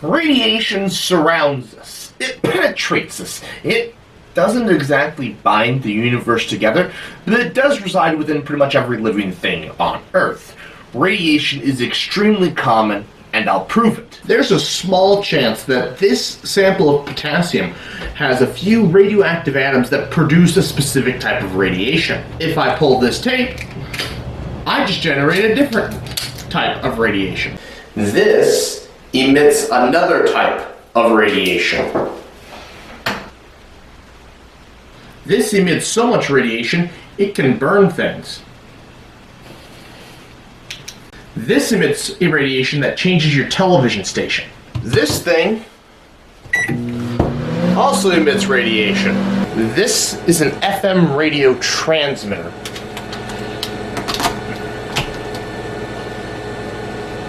Radiation surrounds us. It penetrates us. It doesn't exactly bind the universe together, but it does reside within pretty much every living thing on Earth. Radiation is extremely common, and I'll prove it. There's a small chance that this sample of potassium has a few radioactive atoms that produce a specific type of radiation. If I pull this tape, I just generate a different type of radiation. This emits another type of radiation. This emits so much radiation, it can burn things. This emits a radiation that changes your television station. This thing also emits radiation. This is an FM radio transmitter.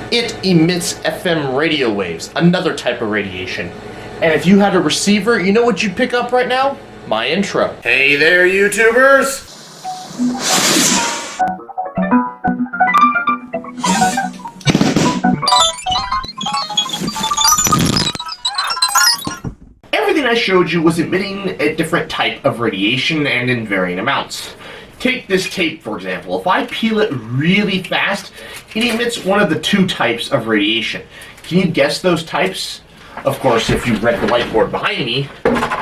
It emits FM radio waves, another type of radiation. And if you had a receiver, you know what you'd pick up right now? My intro. Hey there, YouTubers! Everything I showed you was emitting a different type of radiation and in varying amounts. Take this tape, for example. If I peel it really fast, it emits one of the two types of radiation. Can you guess those types? Of course, if you read the whiteboard behind me,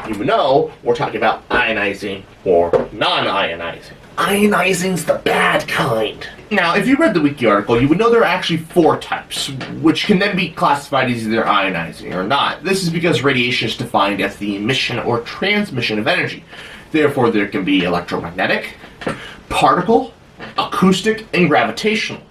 you would know we're talking about ionizing or non-ionizing. Ionizing's the bad kind. Now, if you read the wiki article, you would know there are actually four types, which can then be classified as either ionizing or not. This is because radiation is defined as the emission or transmission of energy. Therefore, there can be electromagnetic, particle, acoustic, and gravitational.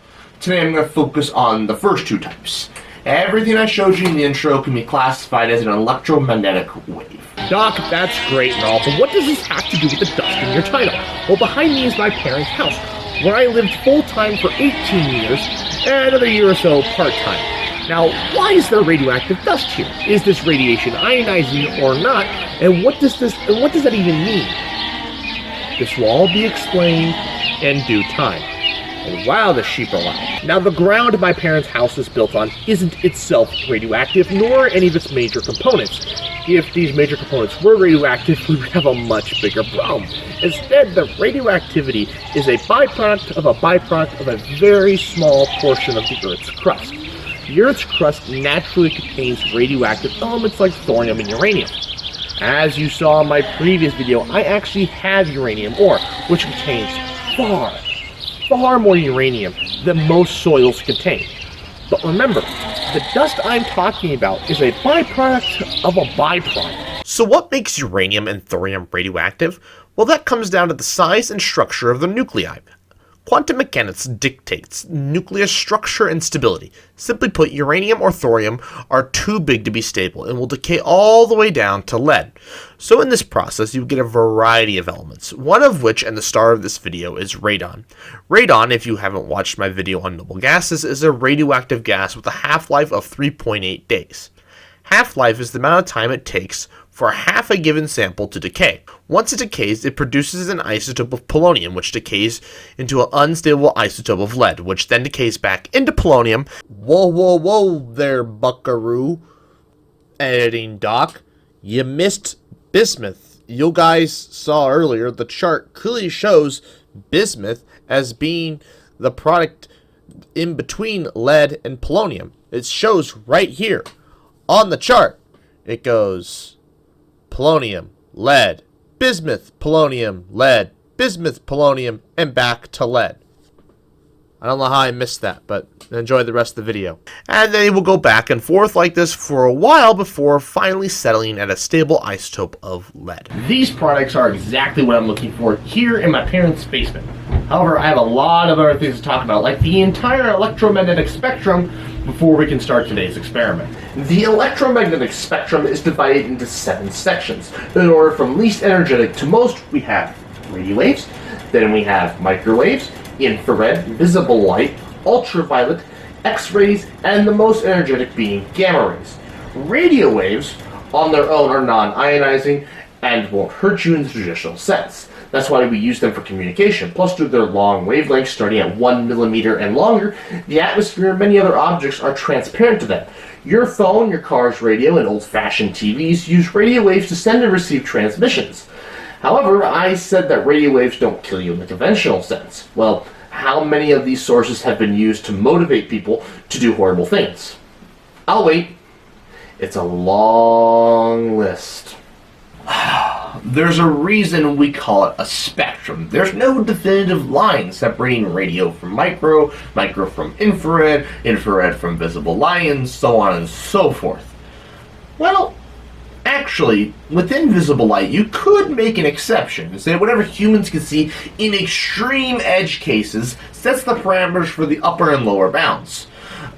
Today I'm going to focus on the first two types. Everything I showed you in the intro can be classified as an electromagnetic wave. Doc, that's great and all, but what does this have to do with the dust in your title? Well, behind me is my parents' house, where I lived full-time for 18 years, and another year or so part-time. Now, why is there radioactive dust here? Is this radiation ionizing or not? And what does that even mean? This will all be explained in due time. And wow, the sheep are loud. Now, the ground my parents' house is built on isn't itself radioactive, nor any of its major components. If these major components were radioactive, we would have a much bigger problem. Instead, the radioactivity is a byproduct of a very small portion of the Earth's crust. The Earth's crust naturally contains radioactive elements like thorium and uranium. As you saw in my previous video, I actually have uranium ore, which contains far more uranium than most soils contain. But remember, the dust I'm talking about is a byproduct of a byproduct. So what makes uranium and thorium radioactive? Well, that comes down to the size and structure of the nuclei. Quantum mechanics dictates nuclear structure and stability. Simply put, uranium or thorium are too big to be stable and will decay all the way down to lead. So in this process, you get a variety of elements, one of which, and the star of this video, is radon. Radon, if you haven't watched my video on noble gases, is a radioactive gas with a half-life of 3.8 days. Half-life is the amount of time it takes for half a given sample to decay. Once it decays, it produces an isotope of polonium, which decays into an unstable isotope of lead, which then decays back into polonium. Whoa there, buckaroo. Editing doc. You missed bismuth. You guys saw earlier, the chart clearly shows bismuth as being the product in between lead and polonium. It shows right here on the chart. It goes polonium, lead, bismuth, polonium, lead, bismuth, polonium, and back to lead. I don't know how I missed that, but enjoy the rest of the video. And then it will go back and forth like this for a while before finally settling at a stable isotope of lead. These products are exactly what I'm looking for here in my parents' basement. However, I have a lot of other things to talk about, like the entire electromagnetic spectrum, before we can start today's experiment. The electromagnetic spectrum is divided into 7 sections. In order from least energetic to most, we have radio waves, then we have microwaves, infrared, visible light, ultraviolet, X-rays, and the most energetic being gamma rays. Radio waves, on their own, are non-ionizing and won't hurt you in the traditional sense. That's why we use them for communication. Plus, due to their long wavelengths starting at 1 millimeter and longer, the atmosphere and many other objects are transparent to them. Your phone, your car's radio, and old-fashioned TVs use radio waves to send and receive transmissions. However, I said that radio waves don't kill you in the conventional sense. Well, how many of these sources have been used to motivate people to do horrible things? I'll wait. It's a long list. There's a reason we call it a spectrum. There's no definitive line separating radio from micro, micro from infrared, infrared from visible light, and so on and so forth. Well, actually, within visible light, you could make an exception and say whatever humans can see in extreme edge cases sets the parameters for the upper and lower bounds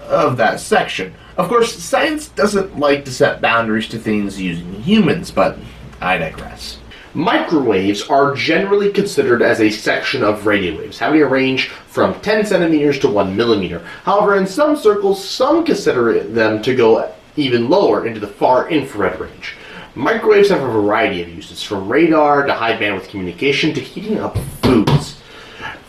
of that section. Of course, science doesn't like to set boundaries to things using humans, but I digress. Microwaves are generally considered as a section of radio waves, having a range from 10 centimeters to 1 millimeter. However, in some circles, some consider them to go even lower into the far infrared range. Microwaves have a variety of uses, from radar to high bandwidth communication to heating up foods.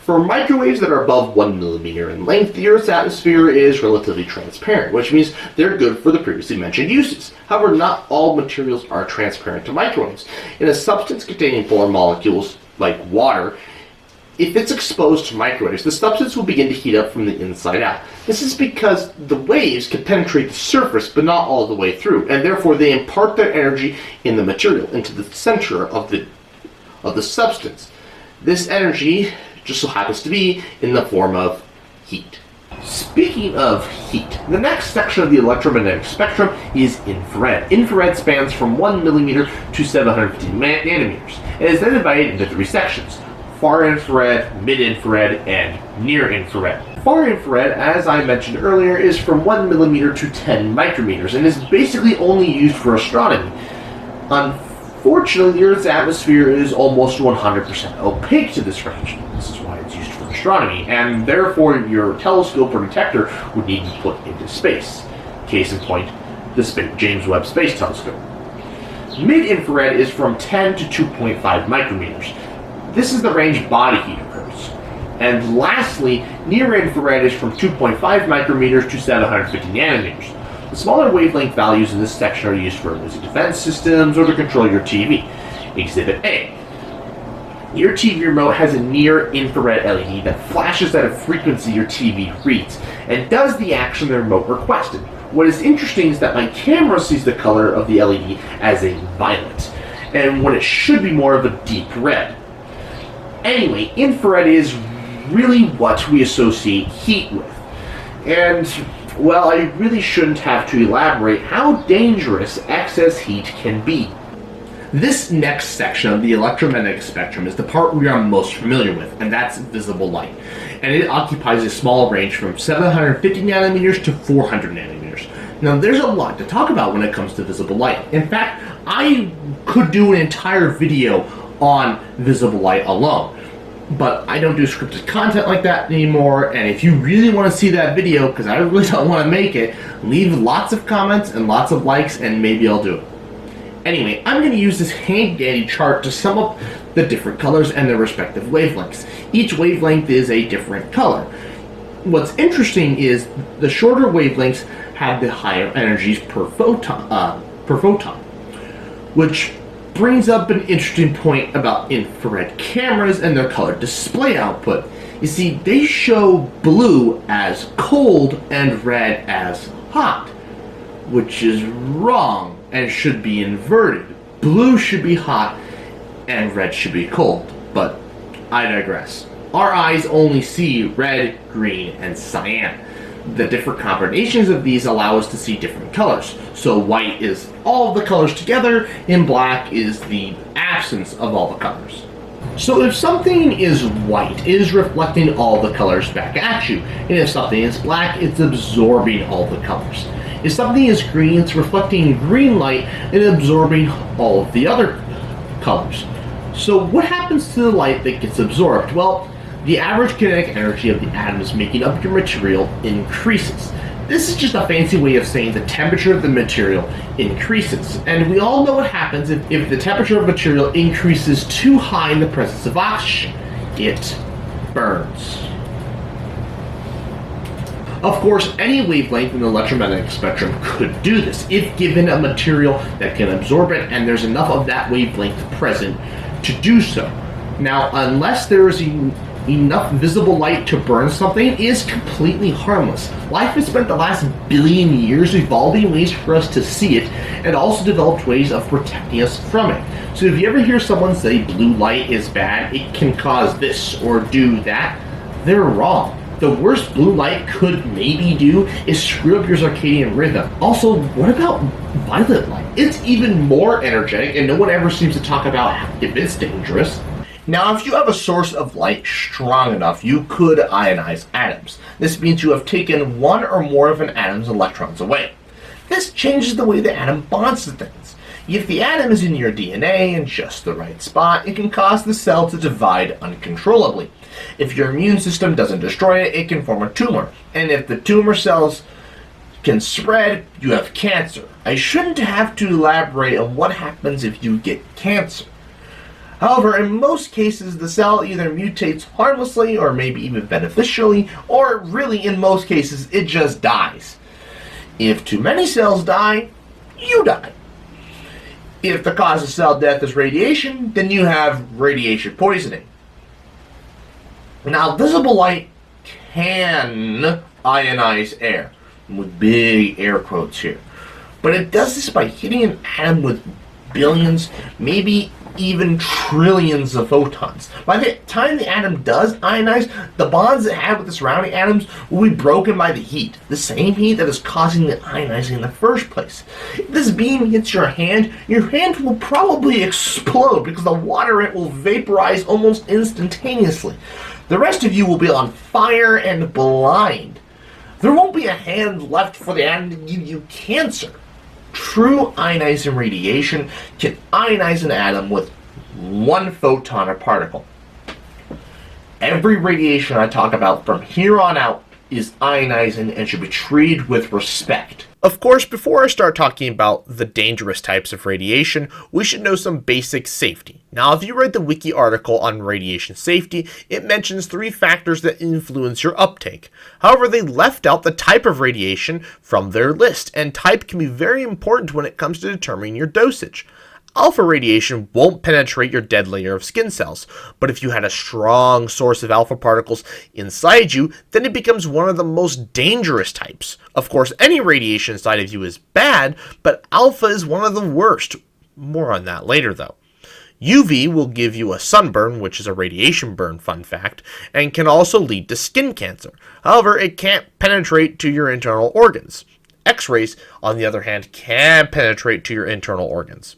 For microwaves that are above 1 millimeter in length, the Earth's atmosphere is relatively transparent, which means they're good for the previously mentioned uses. However, not all materials are transparent to microwaves. In a substance containing polar molecules, like water, if it's exposed to microwaves, the substance will begin to heat up from the inside out. This is because the waves can penetrate the surface, but not all the way through, and therefore they impart their energy in the material, into the center of the substance. This energy just so happens to be in the form of heat. Speaking of heat, the next section of the electromagnetic spectrum is infrared. Infrared spans from 1 millimeter to 750 nanometers and is then divided into 3 sections: far infrared, mid-infrared, and near-infrared. Far infrared, as I mentioned earlier, is from 1 millimeter to 10 micrometers and is basically only used for astronomy. Unfortunately, the Earth's atmosphere is almost 100% opaque to this range. This is why it's used for astronomy, and therefore your telescope or detector would need to be put into space. Case in point, the James Webb Space Telescope. Mid-infrared is from 10 to 2.5 micrometers. This is the range body heat occurs. And lastly, near-infrared is from 2.5 micrometers to 750 nanometers. The smaller wavelength values in this section are used for missile defense systems or to control your TV. Exhibit A. Your TV remote has a near-infrared LED that flashes at a frequency your TV reads and does the action the remote requested. What is interesting is that my camera sees the color of the LED as a violet, and when it should be more of a deep red. Anyway, infrared is really what we associate heat with. And, well, I really shouldn't have to elaborate how dangerous excess heat can be. This next section of the electromagnetic spectrum is the part we are most familiar with, and that's visible light. And it occupies a small range from 750 nanometers to 400 nanometers. Now, there's a lot to talk about when it comes to visible light. In fact, I could do an entire video on visible light alone. But I don't do scripted content like that anymore, and if you really want to see that video, because I really don't want to make it, leave lots of comments and lots of likes, and maybe I'll do it. Anyway, I'm going to use this handy-dandy chart to sum up the different colors and their respective wavelengths. Each wavelength is a different color. What's interesting is the shorter wavelengths have the higher energies per photon, which brings up an interesting point about infrared cameras and their color display output. You see, they show blue as cold and red as hot, which is wrong and should be inverted. Blue should be hot and red should be cold, but I digress. Our eyes only see red, green, and cyan. The different combinations of these allow us to see different colors. So white is all of the colors together, and black is the absence of all the colors. So if something is white, it is reflecting all the colors back at you. And if something is black, it's absorbing all the colors. If something is green, it's reflecting green light and absorbing all of the other colors. So what happens to the light that gets absorbed? Well, the average kinetic energy of the atoms making up your material increases. This is just a fancy way of saying the temperature of the material increases. And we all know what happens if the temperature of material increases too high in the presence of oxygen. It burns. Of course, any wavelength in the electromagnetic spectrum could do this, if given a material that can absorb it and there's enough of that wavelength present to do so. Now, unless there is enough visible light to burn something, it is completely harmless. Life has spent the last billion years evolving ways for us to see it, and also developed ways of protecting us from it. So if you ever hear someone say blue light is bad, it can cause this or do that, they're wrong. The worst blue light could maybe do is screw up your circadian rhythm. Also, what about violet light? It's even more energetic, and no one ever seems to talk about if it's dangerous. Now, if you have a source of light strong enough, you could ionize atoms. This means you have taken one or more of an atom's electrons away. This changes the way the atom bonds to things. If the atom is in your DNA in just the right spot, it can cause the cell to divide uncontrollably. If your immune system doesn't destroy it, it can form a tumor. And if the tumor cells can spread, you have cancer. I shouldn't have to elaborate on what happens if you get cancer. However, in most cases, the cell either mutates harmlessly or maybe even beneficially, or really in most cases, it just dies. If too many cells die, you die. If the cause of cell death is radiation, then you have radiation poisoning. Now, visible light can ionize air, with big air quotes here. But it does this by hitting an atom with billions, maybe even trillions of photons. By the time the atom does ionize, the bonds it had with the surrounding atoms will be broken by the heat, the same heat that is causing the ionizing in the first place. If this beam hits your hand will probably explode because the water in it will vaporize almost instantaneously. The rest of you will be on fire and blind. There won't be a hand left for the atom to give you cancer. True ionizing radiation can ionize an atom with one photon or particle. Every radiation I talk about from here on out is ionizing and should be treated with respect. Of course, before I start talking about the dangerous types of radiation, we should know some basic safety. Now, if you read the wiki article on radiation safety, it mentions 3 factors that influence your uptake. However, they left out the type of radiation from their list, and type can be very important when it comes to determining your dosage. Alpha radiation won't penetrate your dead layer of skin cells, but if you had a strong source of alpha particles inside you, then it becomes one of the most dangerous types. Of course, any radiation inside of you is bad, but alpha is one of the worst. More on that later, though. UV will give you a sunburn, which is a radiation burn, fun fact, and can also lead to skin cancer. However, it can't penetrate to your internal organs. X-rays, on the other hand, can penetrate to your internal organs.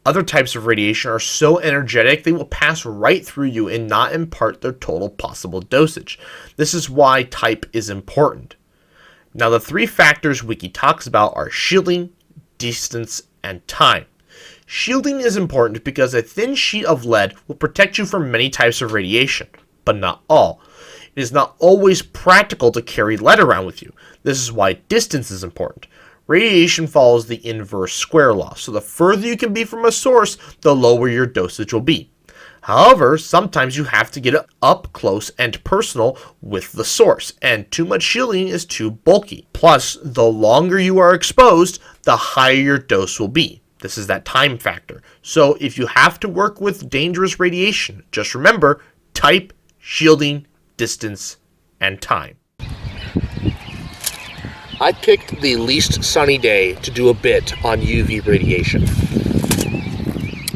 Other types of radiation are so energetic they will pass right through you and not impart their total possible dosage. This is why type is important. Now, the 3 factors Wiki talks about are shielding, distance, and time. Shielding is important because a thin sheet of lead will protect you from many types of radiation, but not all. It is not always practical to carry lead around with you. This is why distance is important. Radiation follows the inverse square law, so the further you can be from a source, the lower your dosage will be. However, sometimes you have to get up close and personal with the source, and too much shielding is too bulky. Plus, the longer you are exposed, the higher your dose will be. This is that time factor. So if you have to work with dangerous radiation, just remember type, shielding, distance, and time. I picked the least sunny day to do a bit on UV radiation.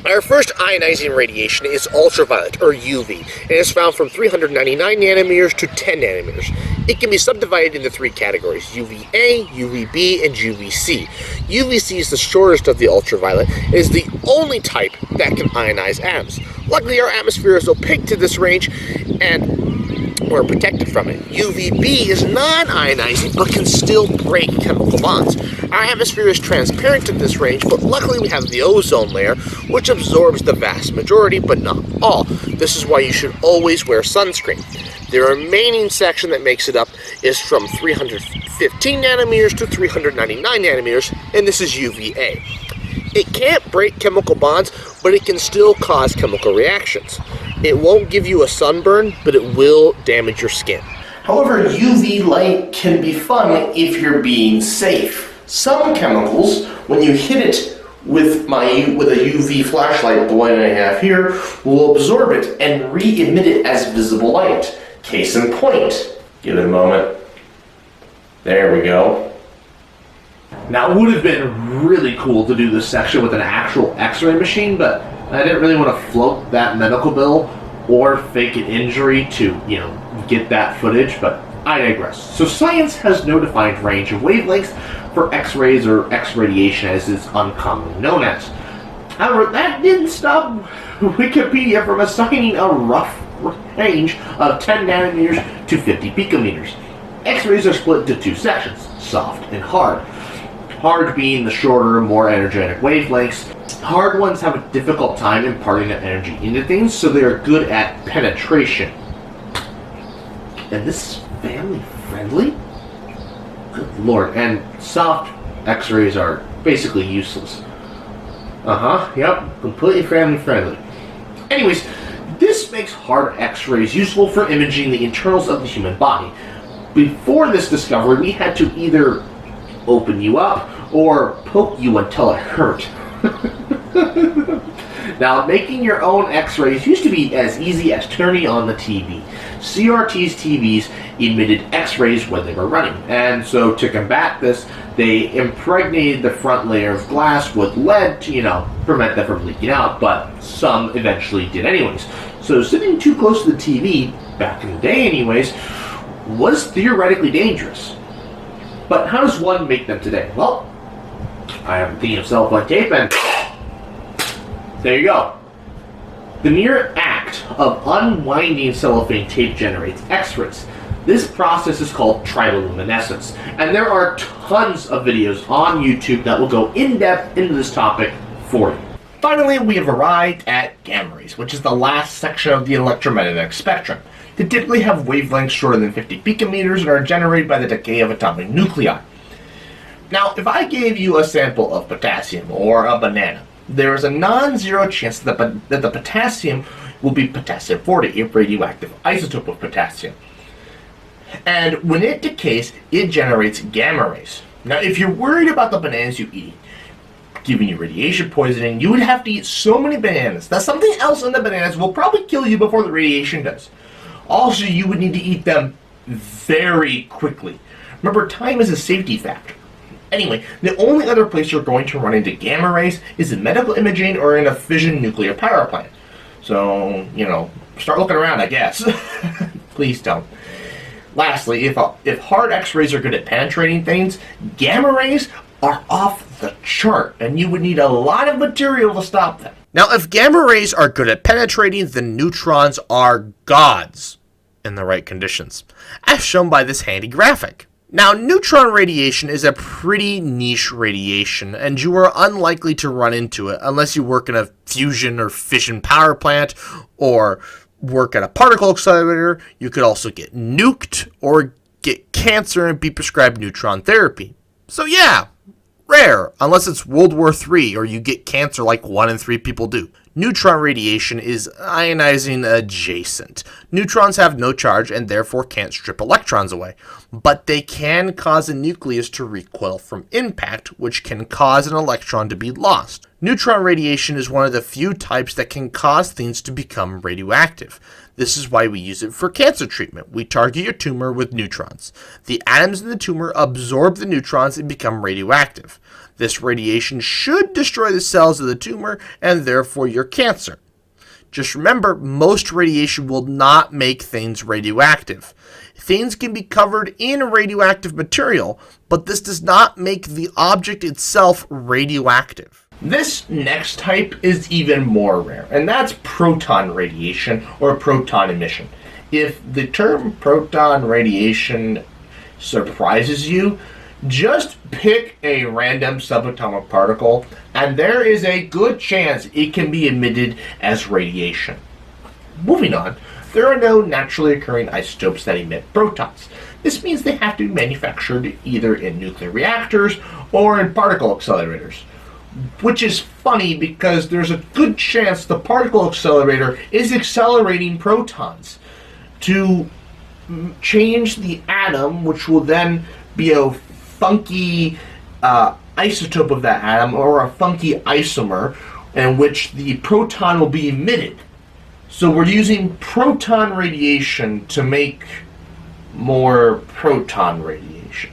Our first ionizing radiation is ultraviolet, or UV, and is found from 399 nanometers to 10 nanometers. It can be subdivided into 3 categories: UVA, UVB, and UVC. UVC is the shortest of the ultraviolet and is the only type that can ionize atoms. Luckily, our atmosphere is opaque to this range, and we're protected from it. UVB is non-ionizing but can still break chemical bonds. Our atmosphere is transparent to this range, but luckily we have the ozone layer, which absorbs the vast majority, but not all. This is why you should always wear sunscreen. The remaining section that makes it up is from 315 nanometers to 399 nanometers, and this is UVA. It can't break chemical bonds, but it can still cause chemical reactions. It won't give you a sunburn, but it will damage your skin. However, UV light can be fun if you're being safe. Some chemicals, when you hit it with a UV flashlight, the one I have here, will absorb it and re-emit it as visible light. Case in point. Give it a moment. There we go. Now, it would have been really cool to do this section with an actual x-ray machine, but I didn't really want to float that medical bill or fake an injury to, get that footage, but I digress. So science has no defined range of wavelengths for x-rays, or x-radiation as it's uncommonly known as. However, that didn't stop Wikipedia from assigning a rough range of 10 nanometers to 50 picometers. X-rays are split into two sections, soft and hard. Hard being the shorter, more energetic wavelengths. Hard ones have a difficult time imparting that energy into things, so they are good at penetration. And this is family friendly? Good lord. And soft x-rays are basically useless. Yep, completely family friendly. Anyways, this makes hard x-rays useful for imaging the internals of the human body. Before this discovery, we had to either open you up or poke you until it hurt. Now, making your own x-rays used to be as easy as turning on the TV. CRT's TVs emitted x-rays when they were running, and so to combat this, they impregnated the front layer of glass with lead to, prevent them from leaking out, but some eventually did anyways. So sitting too close to the TV, back in the day anyways, was theoretically dangerous. But how does one make them today? Well, I have a thing of cellophane tape, and there you go. The mere act of unwinding cellophane tape generates x-rays. This process is called triboluminescence, and there are tons of videos on YouTube that will go in-depth into this topic for you. Finally, we have arrived at gamma rays, which is the last section of the electromagnetic spectrum. They typically have wavelengths shorter than 50 picometers and are generated by the decay of atomic nuclei. Now, if I gave you a sample of potassium or a banana, there is a non-zero chance that the potassium will be potassium-40, a radioactive isotope of potassium. And when it decays, it generates gamma rays. Now, if you're worried about the bananas you eat giving you radiation poisoning, you would have to eat so many bananas that something else in the bananas will probably kill you before the radiation does. Also, you would need to eat them very quickly. Remember, time is a safety factor. Anyway, the only other place you're going to run into gamma rays is in medical imaging or in a fission nuclear power plant. So, start looking around, I guess. Please don't. Lastly, if hard x-rays are good at penetrating things, gamma rays are off the chart, and you would need a lot of material to stop them. Now, if gamma rays are good at penetrating, then neutrons are gods in the right conditions, as shown by this handy graphic. Now, neutron radiation is a pretty niche radiation, and you are unlikely to run into it unless you work in a fusion or fission power plant or work at a particle accelerator. You could also get nuked or get cancer and be prescribed neutron therapy. So yeah, rare, unless it's World War III or you get cancer like 1 in 3 people do. Neutron radiation is ionizing adjacent. Neutrons have no charge and therefore can't strip electrons away, but they can cause a nucleus to recoil from impact, which can cause an electron to be lost. Neutron radiation is one of the few types that can cause things to become radioactive. This is why we use it for cancer treatment. We target your tumor with neutrons. The atoms in the tumor absorb the neutrons and become radioactive. This radiation should destroy the cells of the tumor and therefore your cancer. Just remember, most radiation will not make things radioactive. Things can be covered in radioactive material, but this does not make the object itself radioactive. This next type is even more rare, and that's proton radiation or proton emission. If the term proton radiation surprises you, just pick a random subatomic particle, and there is a good chance it can be emitted as radiation. Moving on, there are no naturally occurring isotopes that emit protons. This means they have to be manufactured either in nuclear reactors or in particle accelerators. Which is funny because there's a good chance the particle accelerator is accelerating protons to change the atom, which will then be a funky isotope of that atom, or a funky isomer, in which the proton will be emitted. So we're using proton radiation to make more proton radiation.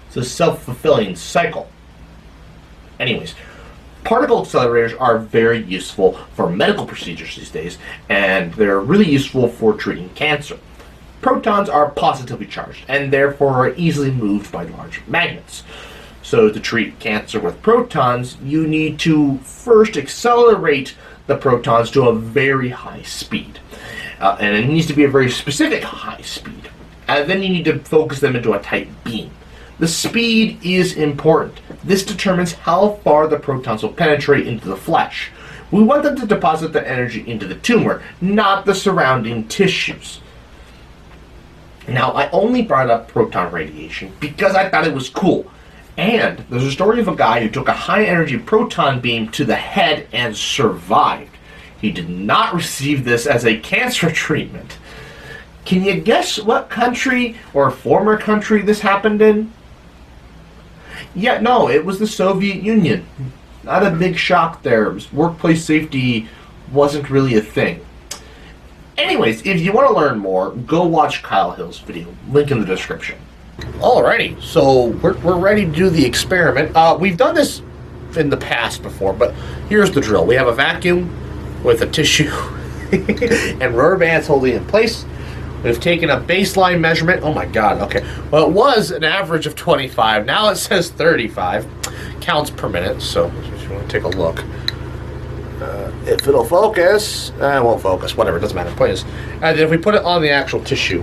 It's a self-fulfilling cycle. Anyways, particle accelerators are very useful for medical procedures these days, and they're really useful for treating cancer. Protons are positively charged, and therefore are easily moved by large magnets. So to treat cancer with protons, you need to first accelerate the protons to a very high speed. And it needs to be a very specific high speed. And then you need to focus them into a tight beam. The speed is important. This determines how far the protons will penetrate into the flesh. We want them to deposit the energy into the tumor, not the surrounding tissues. Now, I only brought up proton radiation because I thought it was cool. And there's a story of a guy who took a high-energy proton beam to the head and survived. He did not receive this as a cancer treatment. Can you guess what country or former country this happened in? Yeah, no, it was the Soviet Union. Not a big shock there. Workplace safety wasn't really a thing. Anyways, if you want to learn more, go watch Kyle Hill's video. Link in the description. Alrighty, so we're ready to do the experiment. We've done this in the past before, but here's the drill. We have a vacuum with a tissue and rubber bands holding it in place. We've taken a baseline measurement. Oh my god, okay. Well, it was an average of 25. Now it says 35. Counts per minute, so if you want to take a look. If it'll focus, it won't focus. Whatever, it doesn't matter. The point is, and then if we put it on the actual tissue,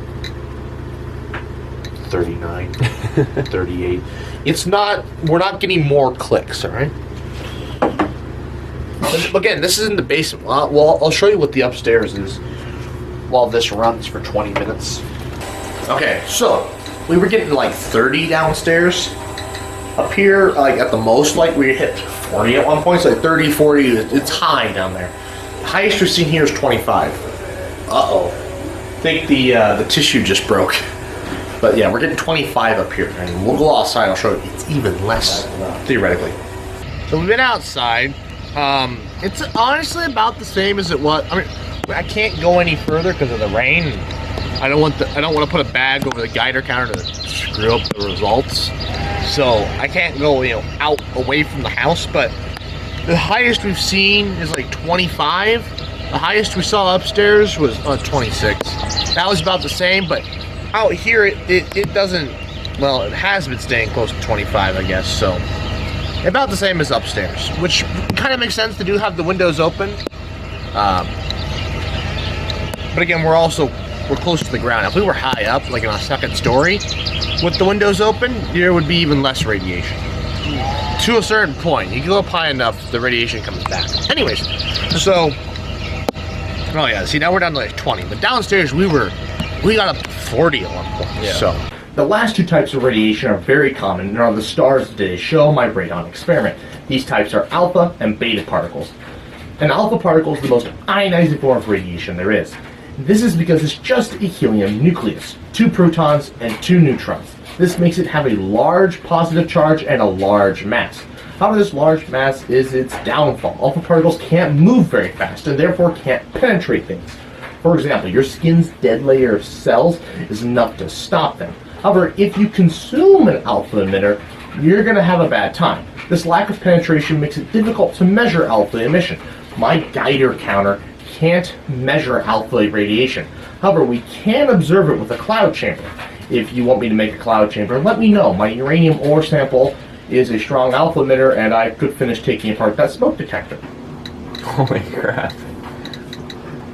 39, 38. It's not, we're not getting more clicks, all right? Again, this is in the basement. Well, I'll show you what the upstairs is while this runs for 20 minutes. Okay, so we were getting like 30 downstairs. Up here, like at the most, like we hit 40 at one point. So like 30, 40, it's high down there. The highest we've seen here is 25. Uh-oh. I think the tissue just broke. But yeah, we're getting 25 up here, and we'll go outside. I'll show you. It's even less, theoretically. So we've been outside. It's honestly about the same as it was. I mean, I can't go any further because of the rain. I don't want to put a bag over the Geiger counter to screw up the results. So I can't go, out away from the house. But the highest we've seen is like 25. The highest we saw upstairs was 26. That was about the same, but out here it doesn't, well, it has been staying close to 25, I guess, so about the same as upstairs, which kind of makes sense to do have the windows open, but again, we're close to the ground. If we were high up, like in a second story with the windows open, there would be even less radiation to a certain point. You go up high enough, the radiation comes back. Anyways, so oh yeah, see, now we're down to like 20, but downstairs we got up to 40 at one point. Yeah. So the last two types of radiation are very common and are the stars of today's show, my radon experiment. These types are alpha and beta particles. An alpha particle is the most ionizing form of radiation there is. This is because it's just a helium nucleus, 2 protons and 2 neutrons. This makes it have a large positive charge and a large mass. However, this large mass is its downfall. Alpha particles can't move very fast and therefore can't penetrate things. For example, your skin's dead layer of cells is enough to stop them. However, if you consume an alpha emitter, you're going to have a bad time. This lack of penetration makes it difficult to measure alpha emission. My Geiger counter can't measure alpha radiation. However, we can observe it with a cloud chamber. If you want me to make a cloud chamber, let me know. My uranium ore sample is a strong alpha emitter, and I could finish taking apart that smoke detector. Holy crap.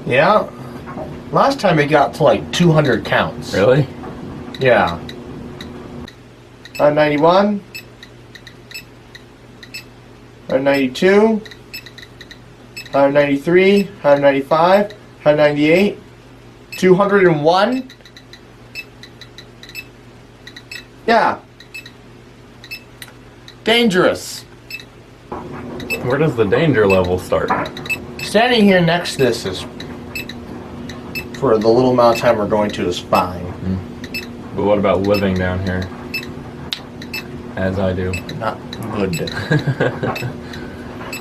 Yeah. Last time it got to like 200 counts. Really? Yeah. 191. 192. 193. 195. 198. 201. Yeah. Dangerous. Where does the danger level start? Standing here next to this is for the little amount of time we're going to is fine. But what about living down here? As I do. Not good.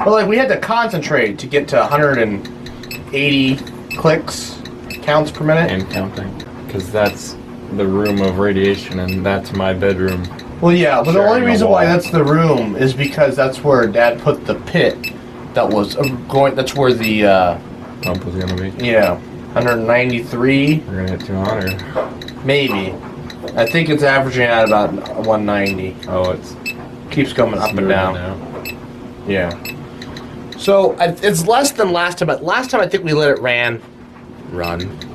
Well, like we had to concentrate to get to 180 clicks, counts per minute. And counting. Because that's the room of radiation and that's my bedroom. Well, yeah, but the only Sharing a reason why wall. that's the room is because that's where Dad put the pit that was going, that's where the, Pump was gonna be. yeah, 193, We're gonna hit 200. maybe. I think it's averaging at about 190. Oh, it's Keeps going up and smoothing down. out. Yeah. So it's less than last time. But last time I think we let it run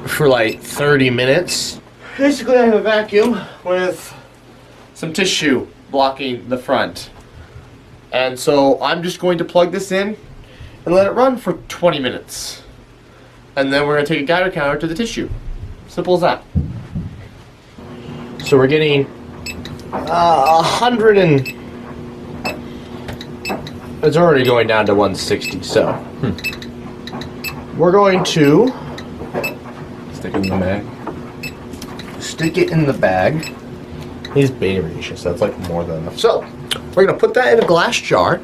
for like 30 minutes. Basically, I have a vacuum with some tissue blocking the front, and so I'm just going to plug this in and let it run for 20 minutes, and then we're going to take a Geiger counter to the tissue. Simple as that. So we're getting 100 and. It's already going down to 160, so we're going to Stick it in the bag. stick it in the bag. He's beta radiation, so that's like more than enough. So we're gonna put that in a glass jar.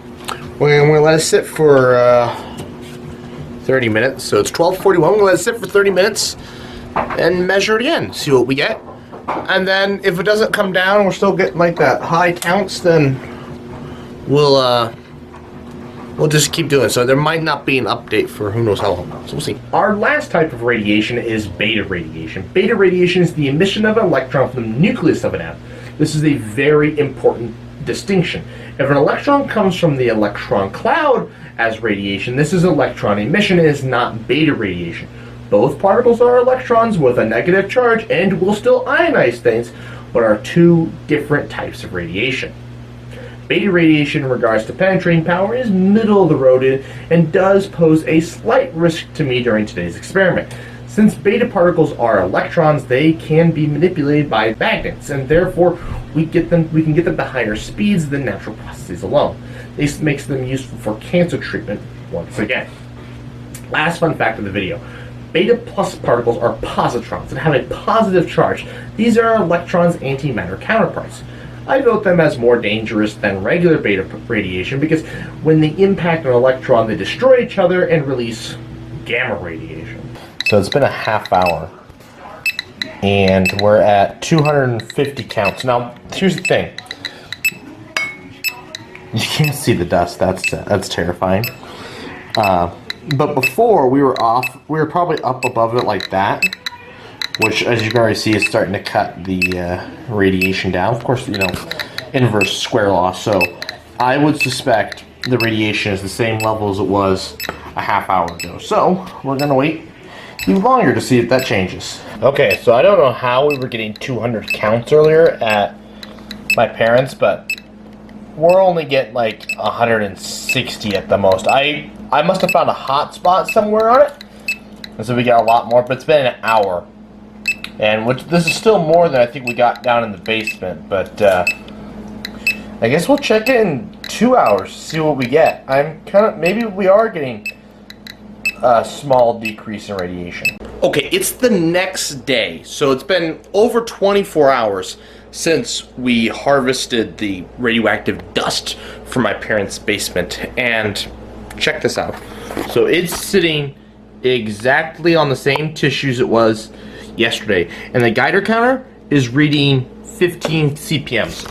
We're gonna let it sit for 30 minutes. So it's 12:41. We're gonna let it sit for 30 minutes and measure it again. See what we get. And then if it doesn't come down, we're still getting like that high counts. Then we'll just keep doing it. So there might not be an update for who knows how long. So we'll see. Our last type of radiation is beta radiation. Beta radiation is the emission of an electron from the nucleus of an atom. This is a very important distinction. If an electron comes from the electron cloud as radiation, this is electron emission and is not beta radiation. Both particles are electrons with a negative charge and will still ionize things, but are two different types of radiation. Beta radiation in regards to penetrating power is middle of the road and does pose a slight risk to me during today's experiment. Since beta particles are electrons, they can be manipulated by magnets, and therefore we can get them to higher speeds than natural processes alone. This makes them useful for cancer treatment once again. Last fun fact of the video. Beta plus particles are positrons and have a positive charge. These are electrons' antimatter counterparts. I vote them as more dangerous than regular beta radiation because when they impact an electron, they destroy each other and release gamma radiation. So it's been a half hour, and we're at 250 counts. Now, here's the thing. You can't see the dust. That's terrifying. But before we were probably up above it like that, which, as you can already see, is starting to cut the radiation down. Of course, inverse square law. So I would suspect the radiation is the same level as it was a half hour ago. So we're gonna wait even longer to see if that changes. Okay, so I don't know how we were getting 200 counts earlier at my parents', but we're only getting like 160 at the most. I must have found a hot spot somewhere on it, and so we got a lot more, but it's been an hour. And this is still more than I think we got down in the basement, but I guess we'll check it in 2 hours to see what we get. Maybe we are getting a small decrease in radiation. Okay, it's the next day, so it's been over 24 hours since we harvested the radioactive dust from my parents' basement, and check this out. So it's sitting exactly on the same tissues it was yesterday, and the Geiger counter is reading 15 CPMs.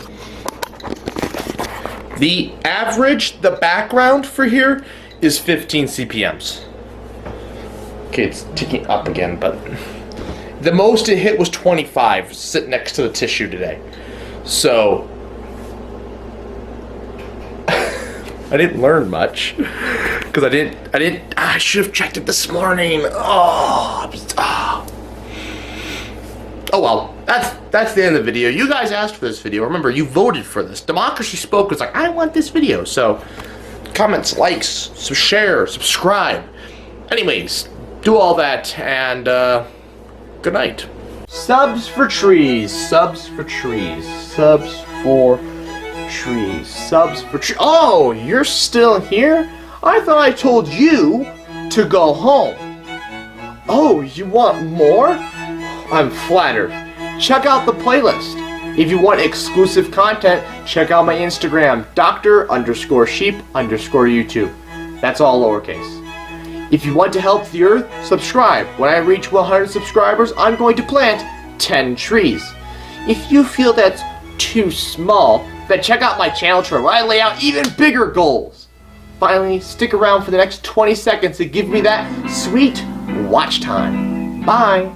The average, the background for here is 15 CPMs. Okay, it's ticking up again, but the most it hit was 25, sitting next to the tissue today. So I didn't learn much because I should have checked it this morning. Oh well, that's the end of the video. You guys asked for this video. Remember, you voted for this. Democracy Spoke was like, I want this video. So comments, likes, share, subscribe. Anyways, do all that, and good night. Subs for trees. Subs for trees. Subs for trees. Subs for trees. Oh, you're still here? I thought I told you to go home. Oh, you want more? I'm flattered. Check out the playlist. If you want exclusive content, check out my Instagram, Dr_sheep_YouTube. That's all lowercase. If you want to help the earth, subscribe. When I reach 100 subscribers, I'm going to plant 10 trees. If you feel that's too small, then check out my channel chart where I lay out even bigger goals. Finally, stick around for the next 20 seconds to give me that sweet watch time. Bye.